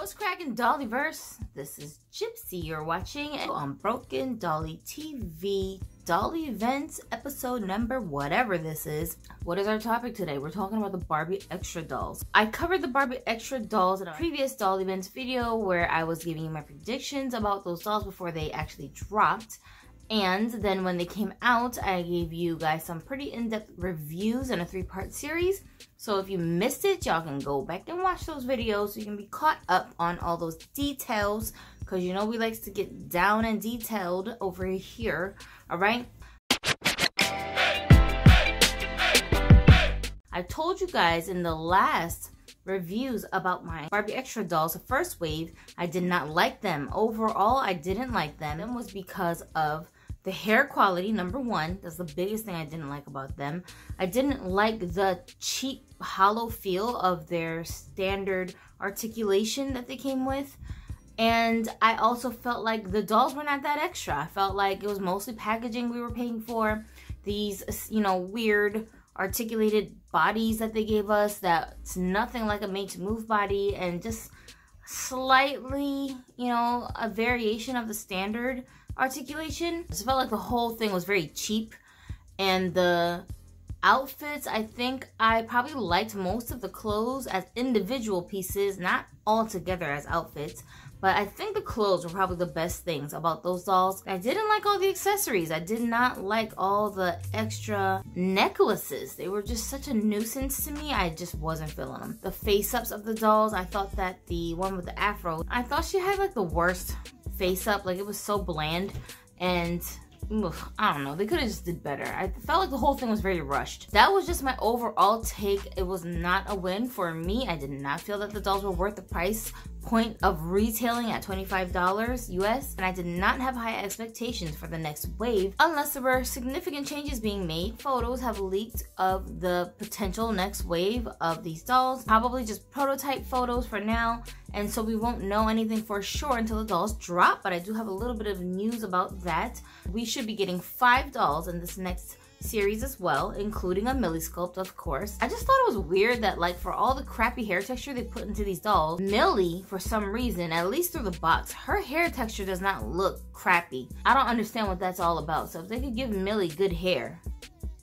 What's cracking, Dollyverse? This is Gypsy. You're watching Unbroken Dolly TV, Dolly Events, episode number whatever this is. What is our topic today? We're talking about the Barbie Extra Dolls. I covered the Barbie Extra Dolls in a previous Dolly Events video where I was giving you my predictions about those dolls before they actually dropped. And then when they came out, I gave you guys some pretty in-depth reviews in a 3-part series. So if you missed it, y'all can go back and watch those videos so you can be caught up on all those details. Because you know we like to get down and detailed over here, alright? I told you guys in the last reviews about my Barbie Extra Dolls, the first wave, I did not like them. Overall, I didn't like them. It was because of the hair quality, number one. That's the biggest thing I didn't like about them. I didn't like the cheap, hollow feel of their standard articulation that they came with. And I also felt like the dolls were not that extra. I felt like it was mostly packaging we were paying for. These, you know, weird articulated bodies that they gave us that's nothing like a Made to Move body, and just slightly, you know, a variation of the standard articulation. I just felt like the whole thing was very cheap. And the outfits, I think I probably liked most of the clothes as individual pieces, not all together as outfits. But I think the clothes were probably the best things about those dolls. I didn't like all the accessories. I did not like all the extra necklaces. They were just such a nuisance to me. I just wasn't feeling them. The face-ups of the dolls, I thought that the one with the afro, I thought she had like the worst face-up. Like, it was so bland. And I don't know, they could have just did better. I felt like the whole thing was very rushed. That was just my overall take. It was not a win for me. I did not feel that the dolls were worth the price point of retailing at $25 US, and I did not have high expectations for the next wave unless there were significant changes being made. Photos have leaked of the potential next wave of these dolls, probably just prototype photos for now, and so we won't know anything for sure until the dolls drop. But I do have a little bit of news about that. We should be getting 5 dolls in this next series as well, including a Millie sculpt, of course. I just thought it was weird that, like, for all the crappy hair texture they put into these dolls, Millie, for some reason, at least through the box, her hair texture does not look crappy. I don't understand what that's all about. So if they could give Millie good hair,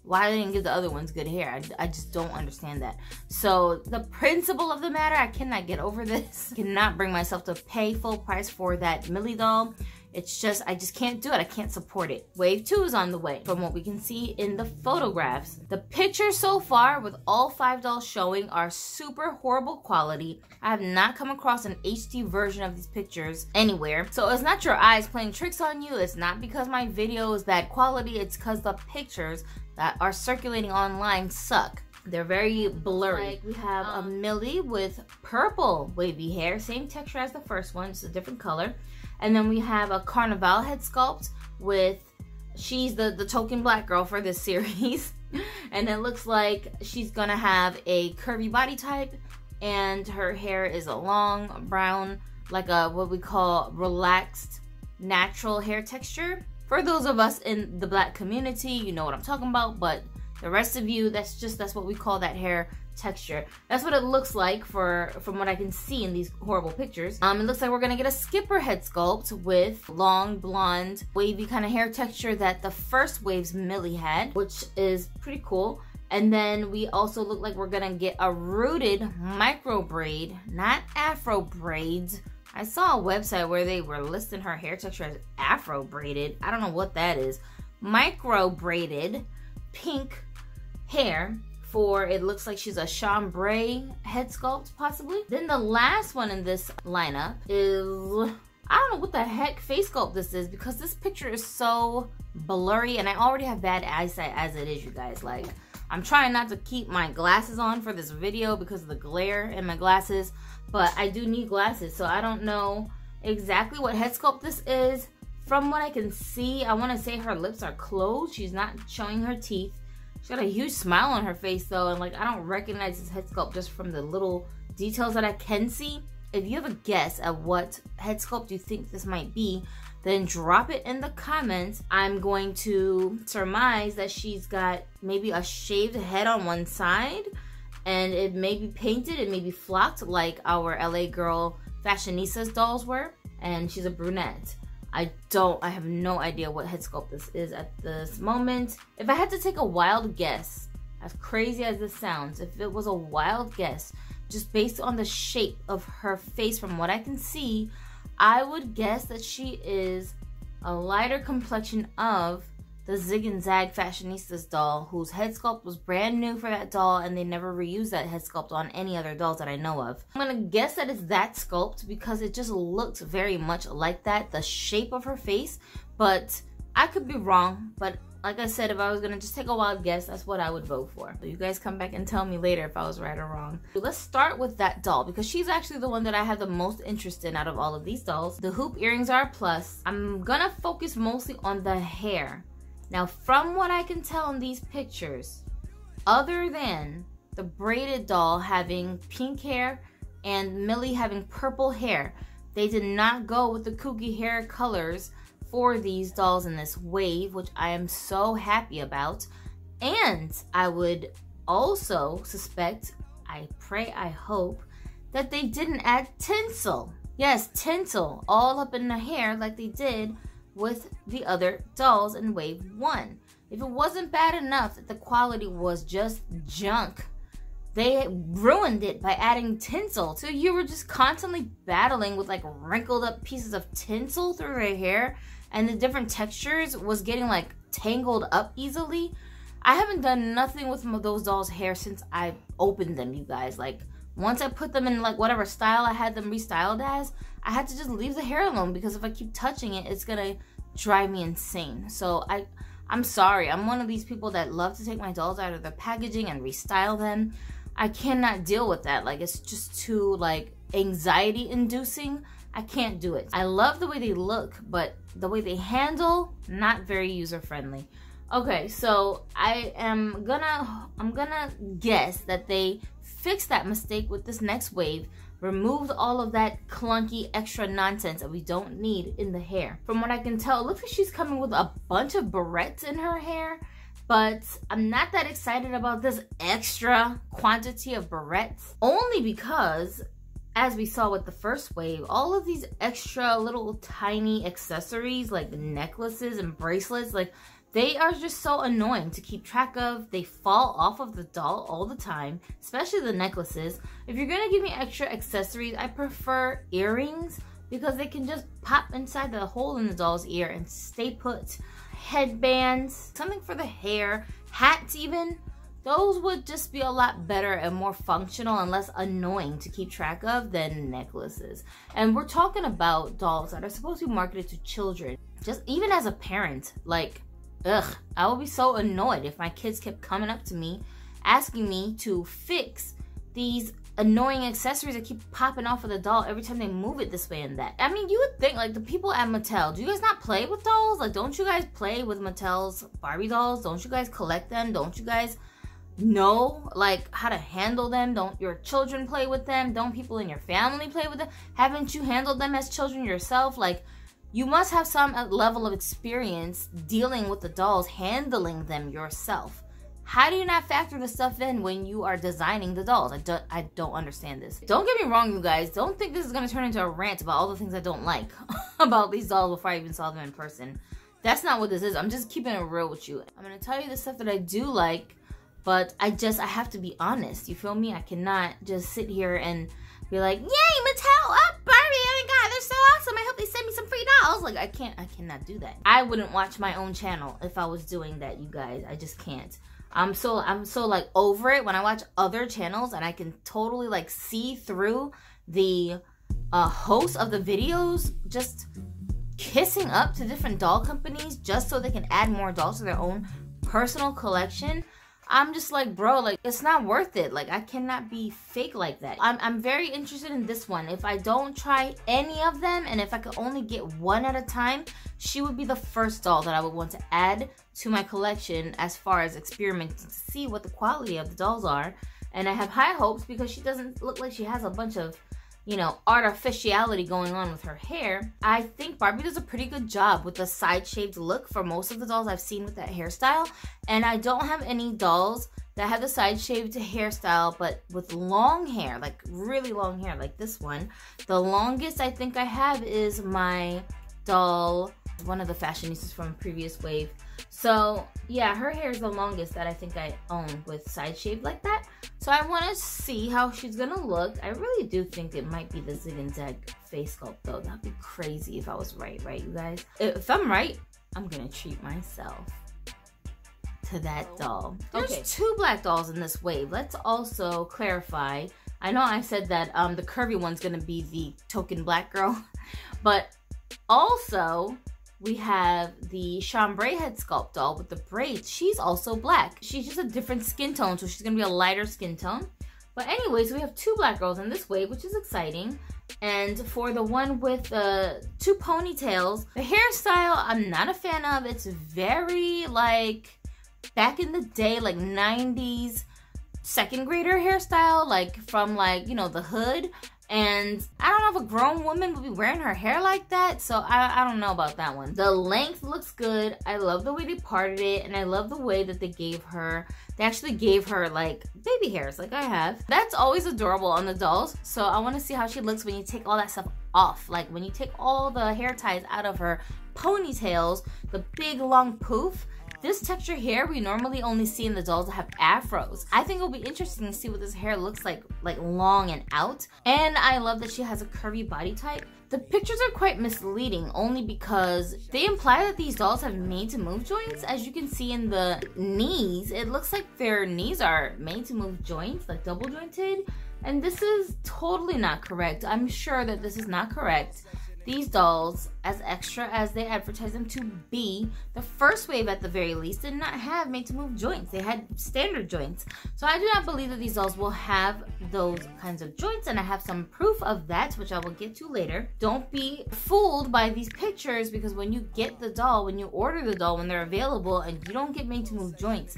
why they didn't give the other ones good hair? I just don't understand that. So the principle of the matter, I cannot get over this. I cannot bring myself to pay full price for that Millie doll. It's just, I just can't do it. I can't support it. Wave 2 is on the way from what we can see in the photographs. The pictures so far with all 5 dolls showing are super horrible quality. I have not come across an HD version of these pictures anywhere. So it's not your eyes playing tricks on you. It's not because my video is bad quality. It's because the pictures that are circulating online suck. They're very blurry. Like, we have a Millie with purple wavy hair, same texture as the first one, just a different color. And then we have a Carnival head sculpt with, she's the token black girl for this series. And it looks like she's gonna have a curvy body type, and her hair is a long brown, like a what we call relaxed natural hair texture. For those of us in the black community, you know what I'm talking about, but the rest of you, that's what we call that hair texture. That's what it looks like from what I can see in these horrible pictures. It looks like we're gonna get a skipper head sculpt with long blonde wavy kind of hair texture that the first wave's Millie had, which is pretty cool. And then we also look like we're gonna get a rooted micro braid, not afro braids. I saw a website where they were listing her hair texture as afro braided. I don't know what that is. Micro braided pink hair for, it looks like she's a chambray head sculpt possibly. Then the last one in this lineup is, I don't know what the heck face sculpt this is, because this picture is so blurry and I already have bad eyesight as it is, you guys. Like, I'm trying not to keep my glasses on for this video because of the glare in my glasses, but I do need glasses, so I don't know exactly what head sculpt this is. From what I can see, I want to say her lips are closed. She's not showing her teeth. She's got a huge smile on her face though, and like, I don't recognize this head sculpt just from the little details that I can see. If you have a guess at what head sculpt you think this might be, then drop it in the comments. I'm going to surmise that she's got maybe a shaved head on one side, and it may be painted, it may be flocked like our LA girl Fashionistas dolls were, and she's a brunette. I have no idea what head sculpt this is at this moment. If I had to take a wild guess, as crazy as this sounds, if it was a wild guess, just based on the shape of her face from what I can see, I would guess that she is a lighter complexion of the Zig and Zag Fashionistas doll, whose head sculpt was brand new for that doll, and they never reused that head sculpt on any other dolls that I know of. I'm gonna guess that it's that sculpt because it just looks very much like that, the shape of her face, but I could be wrong. But like I said, if I was gonna just take a wild guess, that's what I would vote for. So you guys come back and tell me later if I was right or wrong. Let's start with that doll because she's actually the one that I have the most interest in out of all of these dolls. The hoop earrings are a plus. I'm gonna focus mostly on the hair. Now, from what I can tell in these pictures, other than the braided doll having pink hair and Millie having purple hair, they did not go with the kooky hair colors for these dolls in this wave, which I am so happy about. And I would also suspect, I pray, I hope, that they didn't add tinsel. Yes, tinsel all up in the hair like they did with the other dolls in wave 1. If it wasn't bad enough that the quality was just junk, they ruined it by adding tinsel. So you were just constantly battling with like wrinkled up pieces of tinsel through their hair, and the different textures was getting like tangled up easily. I haven't done nothing with those dolls' hair since I opened them, you guys. Like, once I put them in like whatever style I had them restyled as, I had to just leave the hair alone because if I keep touching it, it's gonna drive me insane. So I'm sorry. I'm one of these people that love to take my dolls out of their packaging and restyle them. I cannot deal with that. Like, it's just too like anxiety inducing. I can't do it. I love the way they look, but the way they handle, not very user friendly. Okay, so I'm gonna guess that they fixed that mistake with this next wave, removed all of that clunky extra nonsense that we don't need in the hair. From what I can tell, it looks like she's coming with a bunch of barrettes in her hair, but I'm not that excited about this extra quantity of barrettes, only because, as we saw with the first wave, all of these extra little tiny accessories like necklaces and bracelets, like, they are just so annoying to keep track of. They fall off of the doll all the time, especially the necklaces. If you're gonna give me extra accessories, I prefer earrings because they can just pop inside the hole in the doll's ear and stay put. Headbands, something for the hair, hats even. Those would just be a lot better and more functional and less annoying to keep track of than necklaces. And we're talking about dolls that are supposed to be marketed to children. Just even as a parent, like, ugh, I would be so annoyed if my kids kept coming up to me asking me to fix these annoying accessories that keep popping off of the doll every time they move it this way and that. I mean, you would think, like, the people at Mattel, do you guys not play with dolls? Like, don't you guys play with Mattel's Barbie dolls? Don't you guys collect them? Don't you guys know, like, how to handle them? Don't your children play with them? Don't people in your family play with them? Haven't you handled them as children yourself? Like, you must have some level of experience dealing with the dolls, handling them yourself. How do you not factor this stuff in when you are designing the dolls? I don't understand this. Don't get me wrong, you guys. Don't think this is going to turn into a rant about all the things I don't like about these dolls before I even saw them in person. That's not what this is. I'm just keeping it real with you. I'm going to tell you the stuff that I do like, but I have to be honest. You feel me? I cannot just sit here and be like, yay, Mattel, up, Barbie, oh my god, they're so awesome, I hope they send me some free dolls. Like, I cannot do that. I wouldn't watch my own channel if I was doing that, you guys. I just can't. I'm so like over it when I watch other channels and I can totally like see through the hosts of the videos just kissing up to different doll companies just so they can add more dolls to their own personal collection. I'm just like, bro, like, it's not worth it. Like, I cannot be fake like that. I'm very interested in this one. If I don't try any of them, and if I could only get one at a time, she would be the first doll that I would want to add to my collection as far as experimenting to see what the quality of the dolls are. And I have high hopes because she doesn't look like she has a bunch of, you know, artificiality going on with her hair. I think Barbie does a pretty good job with the side shaved look for most of the dolls I've seen with that hairstyle. And I don't have any dolls that have the side shaved hairstyle, but with long hair, like really long hair, like this one. The longest I think I have is my doll, one of the fashionistas from a previous wave. So yeah, her hair is the longest that I think I own with side shaved like that. So I want to see how she's gonna look. I really do think it might be the zig and zag face sculpt though. That'd be crazy if I was right, you guys? If I'm right, I'm gonna treat myself to that doll. There's two black dolls in this wave. Let's also clarify. I know I said that the curvy one's gonna be the token black girl, but also we have the Chambray head sculpt doll with the braids. She's also black. She's just a different skin tone, so she's gonna be a lighter skin tone. But anyways, we have two black girls in this wave, which is exciting. And for the one with the two ponytails, the hairstyle I'm not a fan of. It's very like back in the day, like 90s second grader hairstyle, like from like, you know, the hood. And I don't know if a grown woman would be wearing her hair like that, so I don't know about that one. The length looks good. I love the way they parted it, and I love the way that they actually gave her like baby hairs like I have. That's always adorable on the dolls, so I want to see how she looks when you take all that stuff off. Like when you take all the hair ties out of her ponytails, the big long poof. This texture hair we normally only see in the dolls that have afros. I think it'll be interesting to see what this hair looks like long and out. And I love that she has a curvy body type. The pictures are quite misleading only because they imply that these dolls have made to move joints. As you can see in the knees, it looks like their knees are made to move joints, like double jointed. And this is totally not correct. I'm sure that this is not correct. These dolls, as extra as they advertise them to be, the first wave at the very least did not have made to move joints. They had standard joints. So I do not believe that these dolls will have those kinds of joints, and I have some proof of that, which I will get to later. Don't be fooled by these pictures, because when you get the doll, when you order the doll, when they're available and you don't get made to move joints,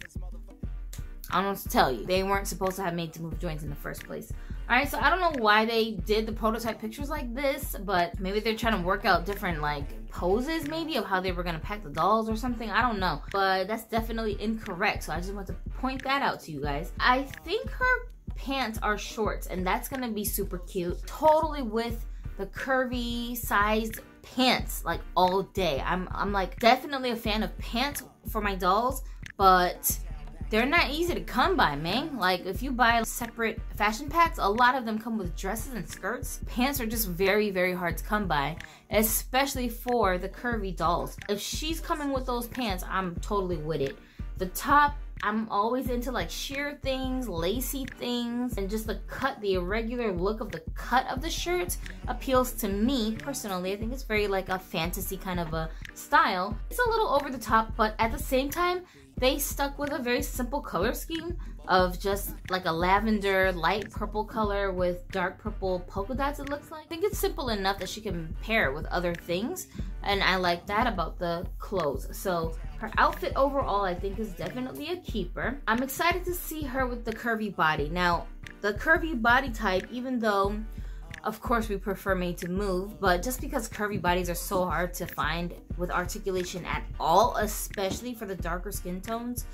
I don't know what to tell you. They weren't supposed to have made to move joints in the first place. Alright, so I don't know why they did the prototype pictures like this, but maybe they're trying to work out different like poses maybe of how they were going to pack the dolls or something. I don't know, but that's definitely incorrect. So I just want to point that out to you guys. I think her pants are shorts, and that's going to be super cute. Totally with the curvy sized pants like all day. I'm like definitely a fan of pants for my dolls, but they're not easy to come by, man. Like if you buy separate fashion packs, a lot of them come with dresses and skirts. Pants are just very, very hard to come by, especially for the curvy dolls. If she's coming with those pants, I'm totally with it. The top, I'm always into like sheer things, lacy things, and just the cut, the irregular look of the cut of the shirt appeals to me personally. I think it's very like a fantasy kind of a style. It's a little over the top, but at the same time, they stuck with a very simple color scheme of just like a lavender, light purple color with dark purple polka dots, it looks like. I think it's simple enough that she can pair with other things, and I like that about the clothes. So her outfit overall, I think, is definitely a keeper. I'm excited to see her with the curvy body. Now, the curvy body type, even though of course we prefer made to move, but just because curvy bodies are so hard to find with articulation at all, especially for the darker skin tones,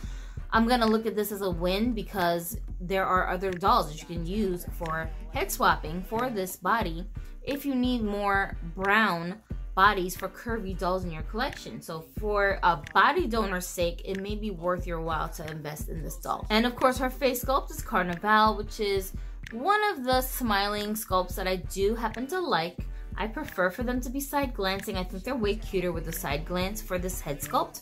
I'm gonna look at this as a win, because there are other dolls that you can use for head swapping for this body if you need more brown bodies for curvy dolls in your collection. So for a body donor's sake, it may be worth your while to invest in this doll. And of course her face sculpt is Carnival, which is one of the smiling sculpts that I do happen to like. I prefer for them to be side glancing. I think they're way cuter with the side glance for this head sculpt,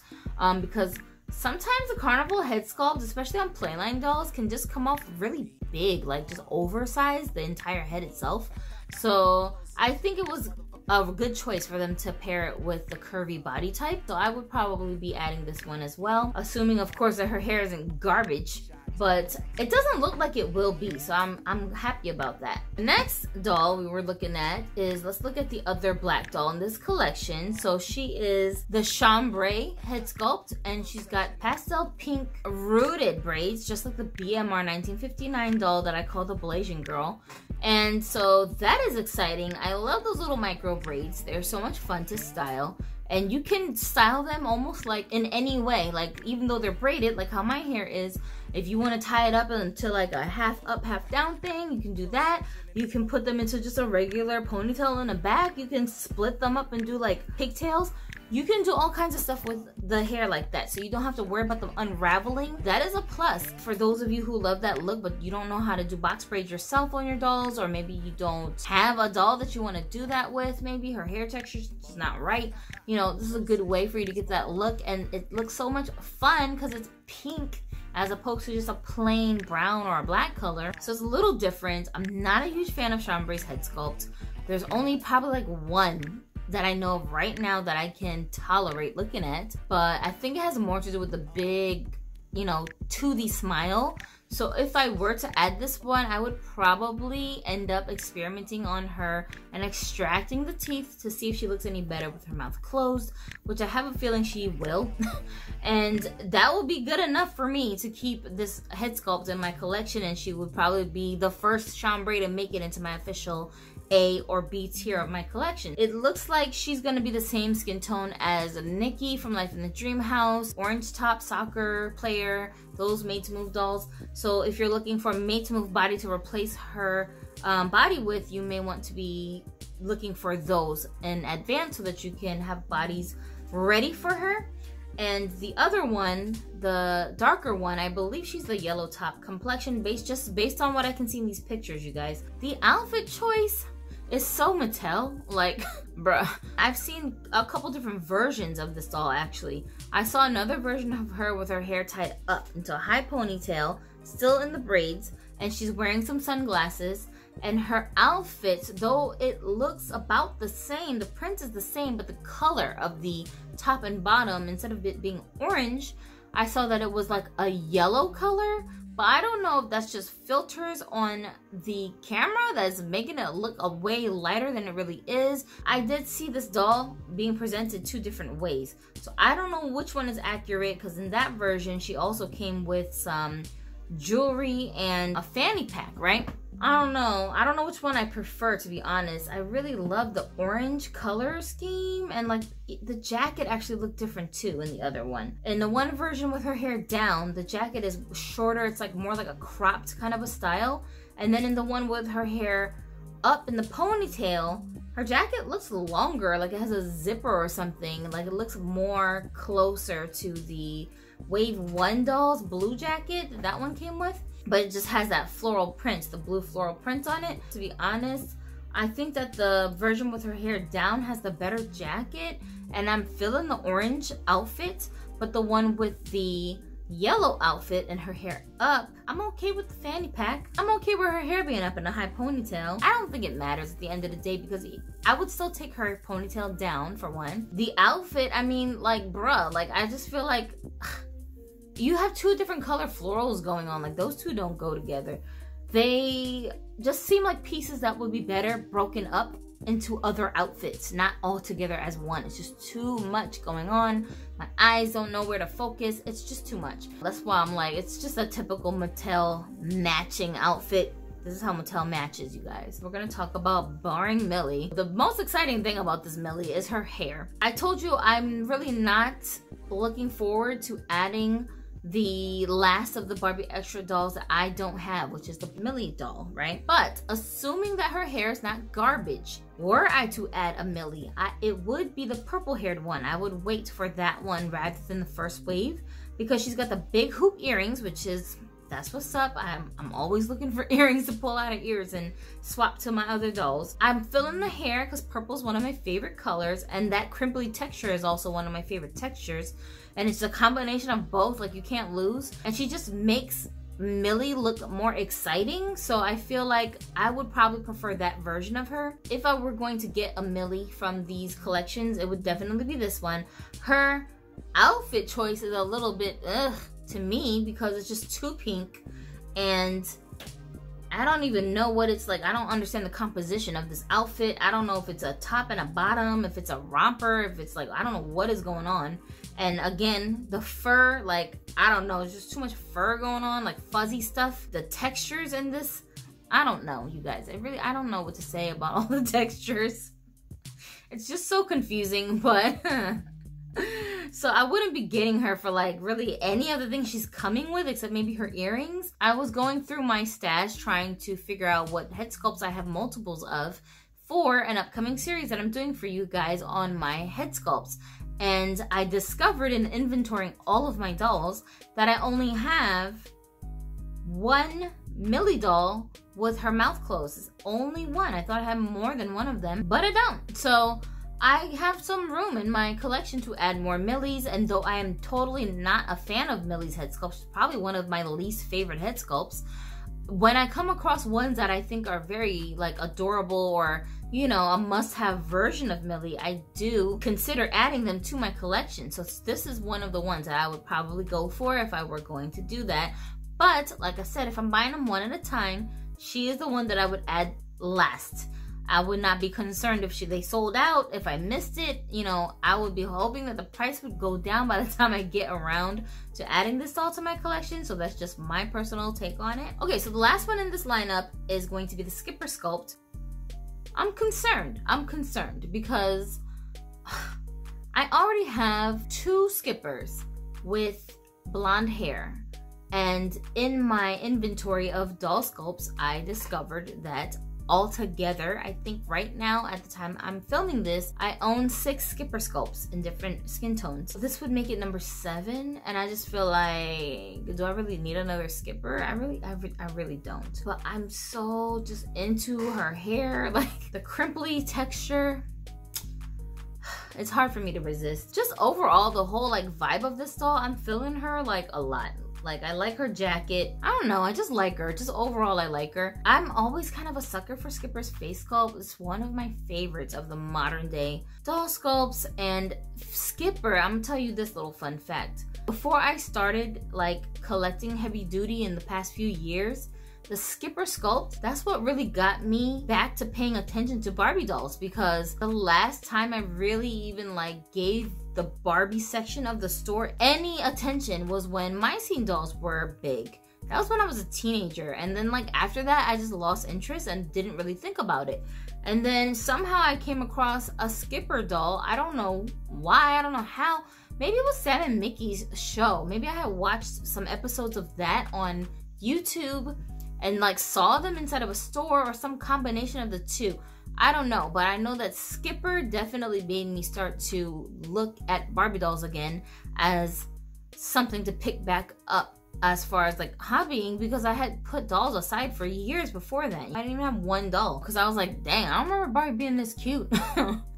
because sometimes the Carnival head sculpt, especially on playline dolls, can just come off really big, like just oversized, the entire head itself. So I think it was a good choice for them to pair it with the curvy body type. So I would probably be adding this one as well, assuming of course that her hair isn't garbage. But it doesn't look like it will be, so I'm happy about that. The next doll we were looking at is, let's look at the other black doll in this collection. So she is the Chambray head sculpt, and she's got pastel pink rooted braids, just like the BMR 1959 doll that I call the Blasian Girl. And so that is exciting. I love those little micro braids. They're so much fun to style. And you can style them almost like in any way, like even though they're braided, like how my hair is, If you want to tie it up into like a half up, half down thing, you can do that. You can put them into just a regular ponytail in the back. You can split them up and do like pigtails. You can do all kinds of stuff with the hair like that, so you don't have to worry about them unraveling. That is a plus for those of you who love that look, but you don't know how to do box braids yourself on your dolls, or maybe you don't have a doll that you want to do that with. Maybe her hair texture is just not right. You know, this is a good way for you to get that look, and it looks so much fun because it's pink as opposed to just a plain brown or a black color. So it's a little different. I'm not a huge fan of Chambray's head sculpt. There's only probably like one that I know of right now that I can tolerate looking at, but I think it has more to do with the big, you know, toothy smile. So if I were to add this one, I would probably end up experimenting on her and extracting the teeth to see if she looks any better with her mouth closed, which I have a feeling she will. And that will be good enough for me to keep this head sculpt in my collection, and she would probably be the first Chambray to make it into my official A or B tier of my collection. It looks like she's gonna be the same skin tone as Nikki from Life in the Dream House, orange top soccer player, those Made to Move dolls. So if you're looking for a Made to Move body to replace her body with, you may want to be looking for those in advance so that you can have bodies ready for her. And the other one, the darker one, I believe she's the yellow top complexion just based on what I can see in these pictures, you guys. The outfit choice is so Mattel, like, bruh. I've seen a couple different versions of this doll, actually. I saw another version of her with her hair tied up into a high ponytail, still in the braids, and she's wearing some sunglasses. And her outfit, though it looks about the same, the print is the same, but the color of the top and bottom, instead of it being orange, I saw that it was like a yellow color. But I don't know if that's just filters on the camera that's making it look a way lighter than it really is. I did see this doll being presented two different ways, so I don't know which one is accurate, because in that version she also came with some jewelry and a fanny pack, right? I don't know which one I prefer, to be honest. I really love the orange color scheme, and like the jacket actually looked different too in the other one. In the one version with her hair down, the jacket is shorter. It's like more like a cropped kind of a style. And then in the one with her hair up in the ponytail, her jacket looks longer, like it has a zipper or something. Like it looks more closer to the Wave 1 doll's blue jacket that one came with. But it just has that floral print, the blue floral print on it. To be honest, I think that the version with her hair down has the better jacket, and I'm feeling the orange outfit, but the one with the yellow outfit and her hair up, I'm okay with the fanny pack. I'm okay with her hair being up in a high ponytail. I don't think it matters at the end of the day, because I would still take her ponytail down for one. The outfit, I mean, like, bruh, like, I just feel like you have two different color florals going on. Like, those two don't go together. They just seem like pieces that would be better broken up into other outfits, not all together as one. It's just too much going on. My eyes don't know where to focus. It's just too much. That's why I'm like, it's just a typical Mattel matching outfit. This is how Mattel matches, you guys. We're gonna talk about Barring Millie. The most exciting thing about this Millie is her hair. I told you I'm really not looking forward to adding the last of the Barbie Extra dolls that I don't have, which is the Millie doll, right? But assuming that her hair is not garbage, were I to add a Millie, it would be the purple haired one. I would wait for that one rather than the first wave, because she's got the big hoop earrings, which is, that's what's up. I'm always looking for earrings to pull out of ears and swap to my other dolls. I'm feeling the hair because purple is one of my favorite colors, and that crimply texture is also one of my favorite textures. And it's a combination of both, like you can't lose. And she just makes Millie look more exciting. So I feel like I would probably prefer that version of her. If I were going to get a Millie from these collections, it would definitely be this one. Her outfit choice is a little bit ugh to me, because it's just too pink, and I don't even know what it's like. I don't understand the composition of this outfit. I don't know if it's a top and a bottom, if it's a romper, if it's like, I don't know what is going on. And again, the fur, like, I don't know, there's just too much fur going on, like fuzzy stuff. The textures in this, I don't know, you guys. I don't know what to say about all the textures. It's just so confusing, but So I wouldn't be getting her for like really any other thing she's coming with except maybe her earrings. I was going through my stash trying to figure out what head sculpts I have multiples of for an upcoming series that I'm doing for you guys on my head sculpts. And I discovered in inventorying all of my dolls that I only have one Millie doll with her mouth closed. It's only one. I thought I had more than one of them, but I don't. So I have some room in my collection to add more Millies, and though I am totally not a fan of Millie's head sculpts, probably one of my least favorite head sculpts, when I come across ones that I think are very like adorable or, you know, a must-have version of Millie, I do consider adding them to my collection. So this is one of the ones that I would probably go for if I were going to do that. But like I said, if I'm buying them one at a time, she is the one that I would add last. I would not be concerned if they sold out, if I missed it. You know, I would be hoping that the price would go down by the time I get around to adding this doll to my collection. So that's just my personal take on it. Okay, so the last one in this lineup is going to be the Skipper sculpt. I'm concerned because I already have two Skippers with blonde hair. And in my inventory of doll sculpts, I discovered that altogether, I think right now at the time I'm filming this, I own 6 Skipper sculpts in different skin tones. So this would make it number 7, and I just feel like, do I really need another Skipper? I really don't. But I'm so just into her hair, like the crimply texture. It's hard for me to resist. Just overall, the whole like vibe of this doll, I'm feeling her like a lot. Like, I like her jacket. I don't know, I just like her. Just overall, I like her. I'm always kind of a sucker for Skipper's face sculpt. It's one of my favorites of the modern day doll sculpts. And Skipper, I'm gonna tell you this little fun fact. Before I started like collecting heavy duty in the past few years, the Skipper sculpt, that's what really got me back to paying attention to Barbie dolls, because the last time I really even like gave the Barbie section of the store any attention was when my scene dolls were big. That was when I was a teenager, and then like after that I just lost interest and didn't really think about it. And then somehow I came across a Skipper doll. I don't know why, I don't know how. Maybe it was Sam and Mickey's show. Maybe I had watched some episodes of that on YouTube and like saw them inside of a store or some combination of the two. I don't know, but I know that Skipper definitely made me start to look at Barbie dolls again as something to pick back up as far as like hobbying, because I had put dolls aside for years before that. I didn't even have one doll because I was like, dang, I don't remember Barbie being this cute.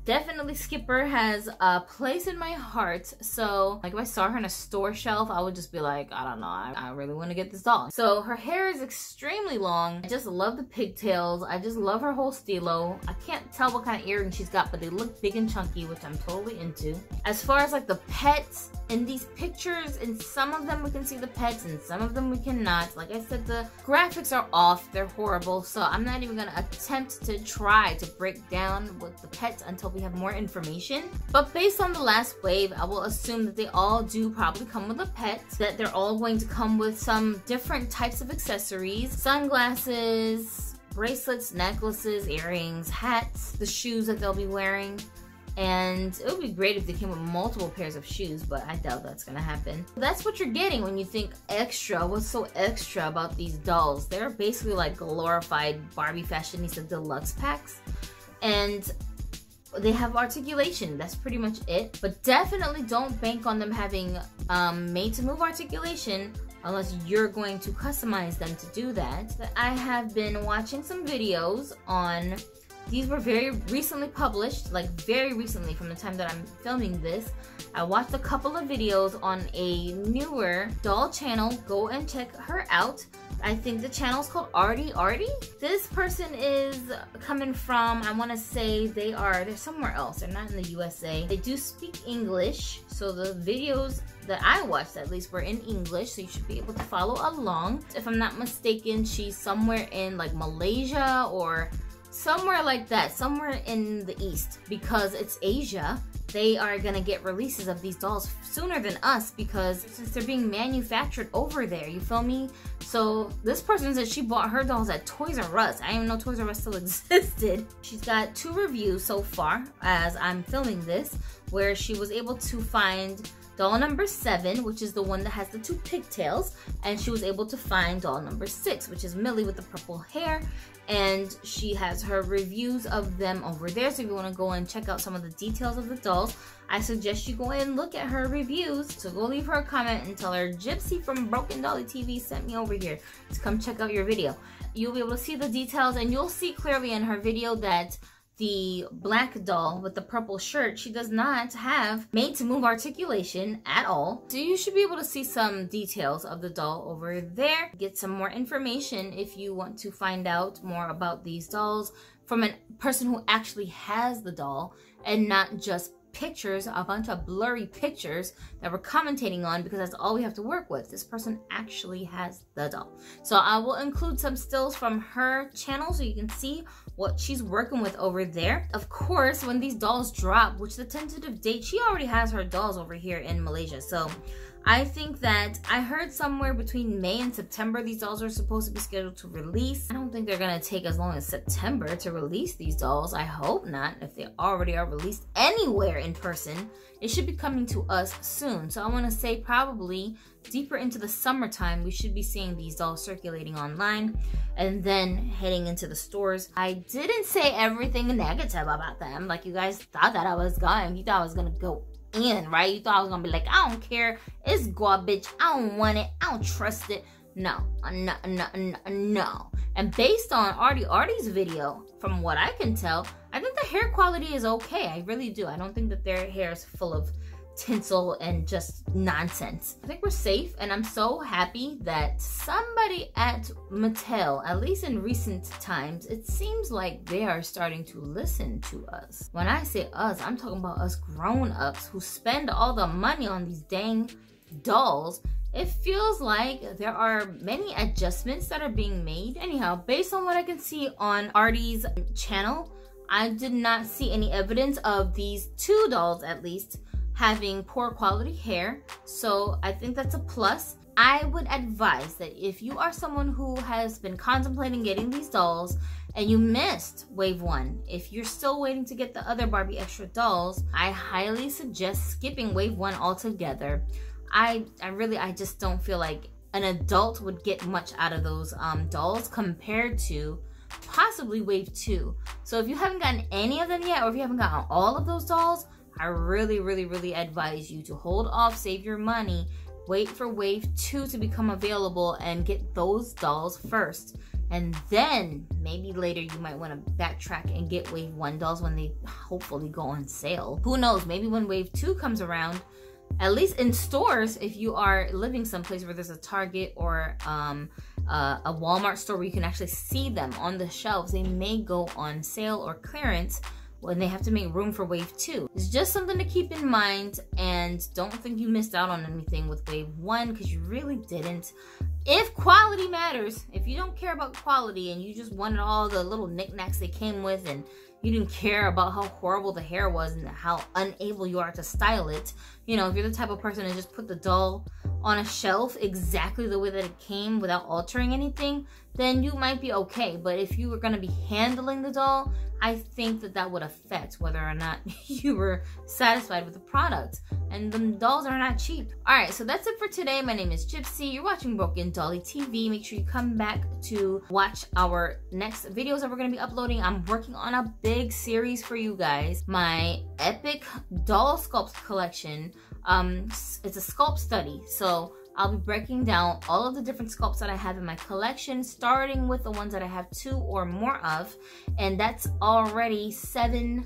Definitely Skipper has a place in my heart. So like if I saw her in a store shelf, I would just be like, I don't know, I really want to get this doll. So her hair is extremely long. I just love the pigtails. I just love her whole stilo. I can't tell what kind of earrings she's got, but they look big and chunky, which I'm totally into. As far as like the pets in these pictures, in some of them we can see the pets and some of them we cannot. Like I said, the graphics are off, they're horrible. So I'm not even gonna attempt to try to break down what the pets until we have more information. But based on the last wave, I will assume that they all do probably come with a pet, that they're all going to come with some different types of accessories, sunglasses, bracelets, necklaces, earrings, hats, the shoes that they'll be wearing. And it would be great if they came with multiple pairs of shoes, but I doubt that's gonna happen. That's what you're getting when you think extra. What's so extra about these dolls? They're basically like glorified Barbie Fashionista deluxe packs. And they have articulation, that's pretty much it. But definitely don't bank on them having made to move articulation unless you're going to customize them to do that. But I have been watching some videos on, these were very recently published, like very recently from the time that I'm filming this. I watched a couple of videos on a newer doll channel. Go and check her out. I think the channel's called Artie. This person is coming from, I want to say they're somewhere else. They're not in the USA. They do speak English, so the videos that I watched at least were in English, so you should be able to follow along. If I'm not mistaken, she's somewhere in like Malaysia or somewhere like that, somewhere in the East, because it's Asia. They are gonna get releases of these dolls sooner than us because since they're being manufactured over there, you feel me? So this person said she bought her dolls at Toys R Us. I didn't even know Toys R Us still existed. She's got 2 reviews so far as I'm filming this, where she was able to find doll number 7, which is the one that has the 2 pigtails, and she was able to find doll number 6, which is Millie with the purple hair, and she has her reviews of them over there. So if you want to go and check out some of the details of the dolls, I suggest you go and look at her reviews. So go leave her a comment and tell her Gypsy from Broken Dolly TV sent me over here to come check out your video. You'll be able to see the details, and you'll see clearly in her video that the black doll with the purple shirt, she does not have made to move articulation at all. So you should be able to see some details of the doll over there. Get some more information if you want to find out more about these dolls from a person who actually has the doll, and not just pictures, a bunch of blurry pictures that we're commentating on, because that's all we have to work with. This person actually has the doll. So I will include some stills from her channel so you can see what she's working with over there. Of course, when these dolls drop, which the tentative date, she already has her dolls over here in Malaysia. So I think that I heard somewhere between May and September these dolls are supposed to be scheduled to release. I don't think they're gonna take as long as September to release these dolls. I hope not. If they already are released anywhere in person, it should be coming to us soon. So I wanna say probably deeper into the summertime, we should be seeing these dolls circulating online and then heading into the stores. I didn't say everything negative about them like you guys thought that I was going. You thought I was gonna go in, right? You thought I was gonna be like, I don't care, it's garbage, I don't want it, I don't trust it. No. And based on Artie's video, from what I can tell, I think the hair quality is okay. I really do. I don't think that their hair is full of tinsel and just nonsense. I think we're safe, and I'm so happy that somebody at Mattel, at least in recent times, it seems like they are starting to listen to us. When I say us, I'm talking about us grown-ups who spend all the money on these dang dolls. It feels like there are many adjustments that are being made. Anyhow, based on what I can see on Artie's channel, I did not see any evidence of these 2 dolls, at least, having poor quality hair. So I think that's a plus. I would advise that if you are someone who has been contemplating getting these dolls and you missed wave 1, if you're still waiting to get the other Barbie Extra Dolls, I highly suggest skipping wave 1 altogether. I just don't feel like an adult would get much out of those dolls compared to possibly wave 2. So if you haven't gotten any of them yet, or if you haven't gotten all of those dolls, I really advise you to hold off, save your money, wait for wave 2 to become available and get those dolls first. And then maybe later you might want to backtrack and get wave 1 dolls when they hopefully go on sale. Who knows, maybe when wave 2 comes around, at least in stores, if you are living someplace where there's a Target or a Walmart store where you can actually see them on the shelves, they may go on sale or clearance when they have to make room for wave 2. It's just something to keep in mind, and don't think you missed out on anything with wave 1, because you really didn't. If quality matters, if you don't care about quality and you just wanted all the little knickknacks they came with, and you didn't care about how horrible the hair was and how unable you are to style it, you know, if you're the type of person to just put the doll on a shelf exactly the way that it came without altering anything, then you might be okay. But if you were going to be handling the doll, I think that that would affect whether or not you were satisfied with the product. And the dolls are not cheap. Alright, so that's it for today. My name is Gypsy. You're watching Broken Dolly TV. Make sure you come back to watch our next videos that we're going to be uploading. I'm working on a big series for you guys. My epic doll sculpt collection. It's a sculpt study. So I'll be breaking down all of the different sculpts that I have in my collection, starting with the ones that I have 2 or more of, and that's already 7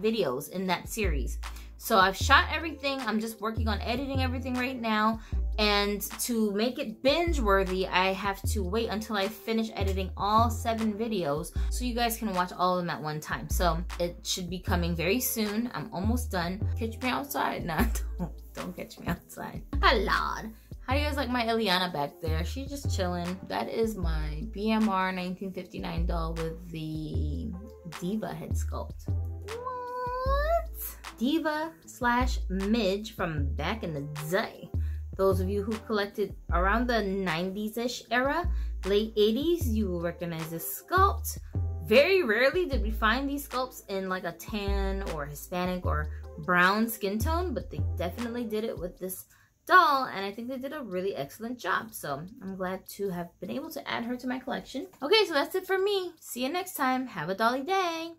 videos in that series. So I've shot everything. I'm just working on editing everything right now, and to make it binge worthy, I have to wait until I finish editing all 7 videos so you guys can watch all of them at one time. So it should be coming very soon. I'm almost done. Catch me outside. Nah, don't catch me outside. Hello. How do you guys like my Ileana back there? She's just chilling. That is my BMR 1959 doll with the Diva head sculpt. What? Diva / Midge from back in the day. Those of you who collected around the 90s-ish era, late 80s, you will recognize this sculpt. Very rarely did we find these sculpts in like a tan or Hispanic or brown skin tone, but they definitely did it with this doll, and I think they did a really excellent job. So I'm glad to have been able to add her to my collection. Okay, so that's it for me. See you next time. Have a dolly day.